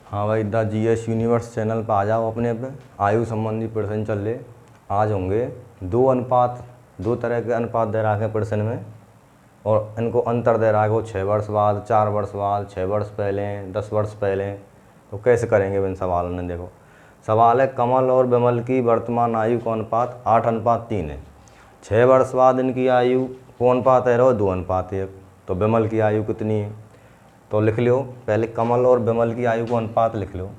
हाँ भाई, the GS universe channel पर आ जाओ अपने पे। आयु संबंधी प्रश्न चल रहे आज होंगे। दो तरह के अनुपात दे रखे प्रश्न में, और इनको अंतर दे रहा है वो 6 वर्ष बाद, 4 वर्ष बाद, 6 वर्ष पहले, 10 वर्ष पहले। तो कैसे करेंगे इन सवालों में? देखो, सवाल है कमल और विमल की वर्तमान आयु का अनुपात 8:3 है। 6 वर्ष बाद इनकी आयु को अनुपात है 2:1। तो विमल की आयु कितनी है? तो लिख लो पहले कमल और विमल की आयु को अनुपात लिख लो।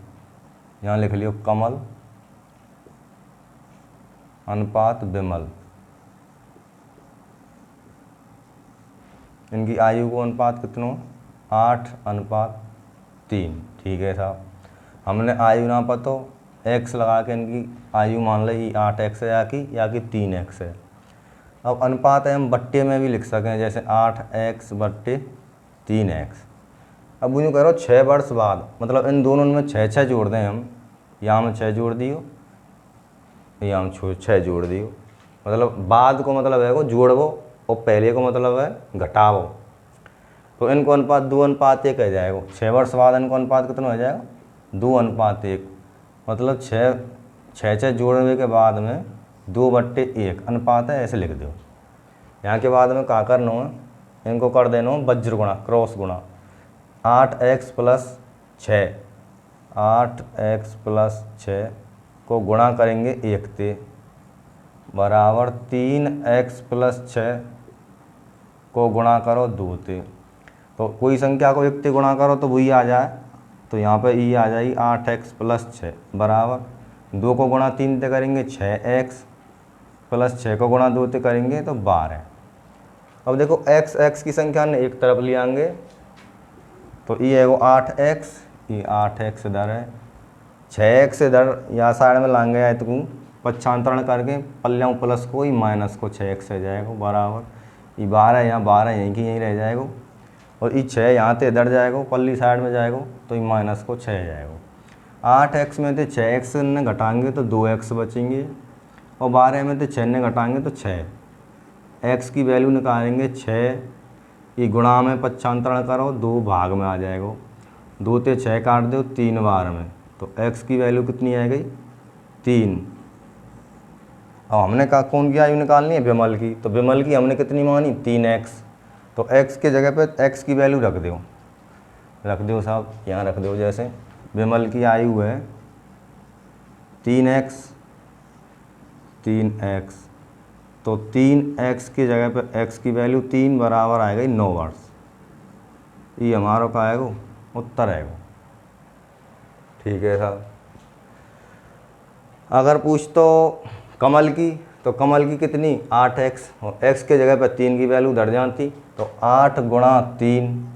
यहाँ लिख लियो कमल अनुपात विमल, इनकी आयु को अनुपात कितनों? 8:3। ठीक है साहब, हमने आयु नापा तो x लगा के इनकी आयु मान ली 8x है या कि 3x है। अब अनुपात है हम बट्टे में भी लिख सकें, जैसे 8x बट्टे 3x। अब यूँ करो 6 वर्ष बाद, मतलब इन दोनों में 6 जोड़ दें हम। यहाँ में 6 जोड़ दियो, यहाँ में 6 जोड़ दियो। मतलब बाद को मतलब है वो जोड़वो, और पहले को मतलब है घटावो। तो इनको अनुपात 2:1 कह जाएगा। 6 वर्ष बाद इनको अनुपात कितना हो जाएगा? 2:1। मतलब 6 जोड़ने के बाद में 2/1 अनुपात है, ऐसे लिख दो। यहाँ के बाद में क्या करना है? इनको कर देना हो वज्र गुणा, क्रॉस गुणा। 8x + 6, 8x + 6 को गुणा करेंगे 1 से, बराबर 3x + 6 को गुणा करो 2 से। तो कोई संख्या को 1 से गुणा करो तो वही आ जाए। तो यहाँ पे ये आ जाएगी 8x + 6 बराबर 2 को गुणा 3 से करेंगे 6x + 6 को गुणा 2 से करेंगे तो 12। अब देखो x की संख्या ने एक तरफ ले आएंगे, तो ये है वो 8x, ये 8x इधर है, 6x इधर या साइड में लाएंगे आए तो पक्षांतरण करके पल्लियों प्लस को ही माइनस को 6x हो जाएगा, बराबर ये 12 यहाँ 12 यहीं की यहीं रह जाएगा, और ये 6 यहाँ से इधर जाएगा, पल्ली साइड में जाएगा तो ये माइनस को 6 जाएगा। 8x में से 6x ने घटाएंगे तो 2x बचेंगे, और 12 में से 6 ने घटाएंगे तो 6। x की वैल्यू निकालेंगे 6, ये गुणा में पक्षांतरण करो 2 भाग में आ जाएगा, 2 से 6 काट दो 3 बार में, तो x की वैल्यू कितनी आ गई? 3। अब हमने कहा कौन की आयु निकालनी है? विमल की। तो विमल की हमने कितनी मानी? 3x। तो x के जगह पे x की वैल्यू रख दो साहब, यहाँ रख दो। जैसे विमल की आयु है 3x, तो 3x की जगह पे x की वैल्यू 3 बराबर आएगा 9 वर्ष। ये हमारा का आएगा उत्तर आएगा। ठीक है साहब। अगर पूछ तो कमल की, तो कमल की कितनी? 8x, और x के जगह पर 3 की वैल्यू धर जाती, तो 8 × 3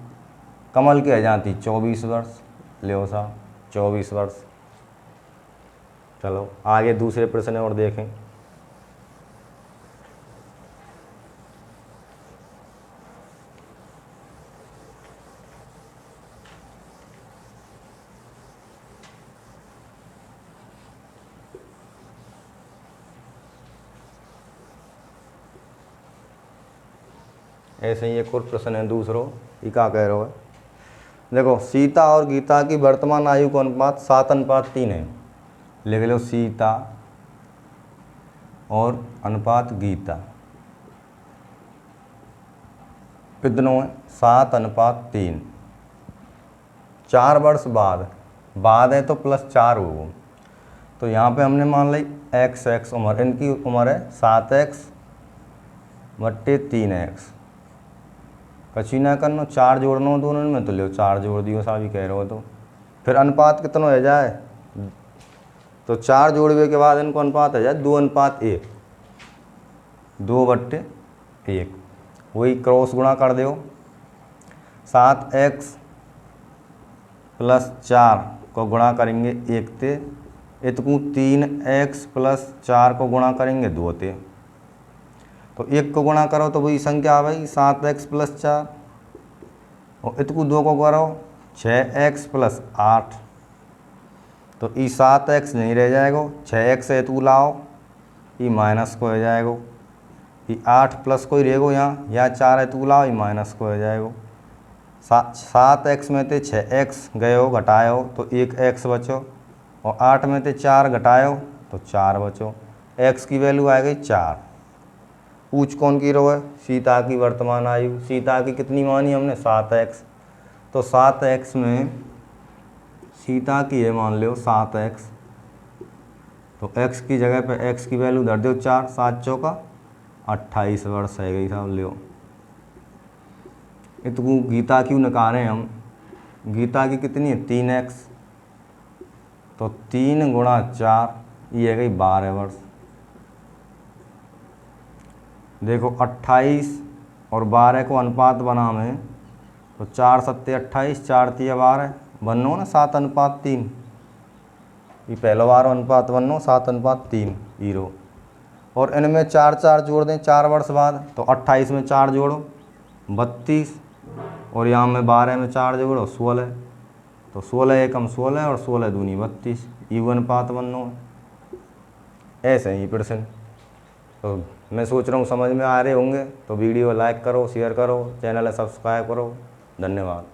कमल की आ जाती 24 वर्ष। ले साहब 24 वर्ष। चलो आगे दूसरे प्रश्न और देखें। ऐसे ही एक और प्रश्न है दूसरो, ये क्या कह रहे हो है? देखो, सीता और गीता की वर्तमान आयु का अनुपात 7:3 है। लिख लो सीता और अनुपात गीता कितनों है? 7:3। 4 वर्ष बाद है तो +4 होगा। तो यहाँ पे हमने मान ली x उम्र, इनकी उम्र है 7x बट्टे 3x। कची ना करना, 4 जोड़ना दोनों में, तो लो 4 जोड़ दियो साहब, कह रहे हो। तो फिर अनुपात कितना हो जाए? तो 4 जोड़ने के बाद इनको अनुपात हो जाए 2:1, 2/1। वही क्रॉस गुणा कर दो। 7x + 4 को गुणा करेंगे 1 से, इतकू 3x + 4 को गुणा करेंगे 2 से। तो 1 को गुणा करो तो वही संख्या आ गई 7x + 4, और इतकू 2 को करो 6x + 8, तो ये 7x नहीं रह जाएगा, 6x है तू लाओ, ये माइनस को हो जाएगा, ये 8 प्लस को ही रहेगा यहाँ 4 है तू लाओ, ये माइनस को हो जाएगा। 7 एक्स में से 6 एक्स गए हो घटाए हो तो 1 एक्स बचो, और 8 में से 4 घटाए हो तो 4 बचो। एक्स की वैल्यू आ गई 4। पूछ कौन की रो है? सीता की वर्तमान आयु। सीता की कितनी मानी हमने? 7 एक्स। तो 7 एक्स में सीता की है मान लो 7 एक्स, तो एक्स की जगह पे एक्स की वैल्यू धर दो 4, 7 चौका 28 वर्ष है गई साहब। लियो इतनी गीता क्यों निकालें हम? गीता की कितनी है? 3 एक्स, तो 3 गुणा 4 ये है गई 12 वर्ष। देखो 28 और 12 को अनुपात बना में, तो 4 सत्ते 28, 4 तिया 12 बनो ना 7:3। ये पहला बार अनुपात बनो 7:3 हीरो। और इनमें 4 4 जोड़ दें 4 वर्ष बाद, तो 28 में 4 जोड़ो 32, और यहाँ में 12 में 4 जोड़ो 16, तो 16 एकम 16 और 16 दूनी 32, ये अनुपात बनो। ऐसे ही प्रश्न। तो मैं सोच रहा हूँ समझ में आ रहे होंगे, तो वीडियो लाइक करो, शेयर करो, चैनल सब्सक्राइब करो। धन्यवाद।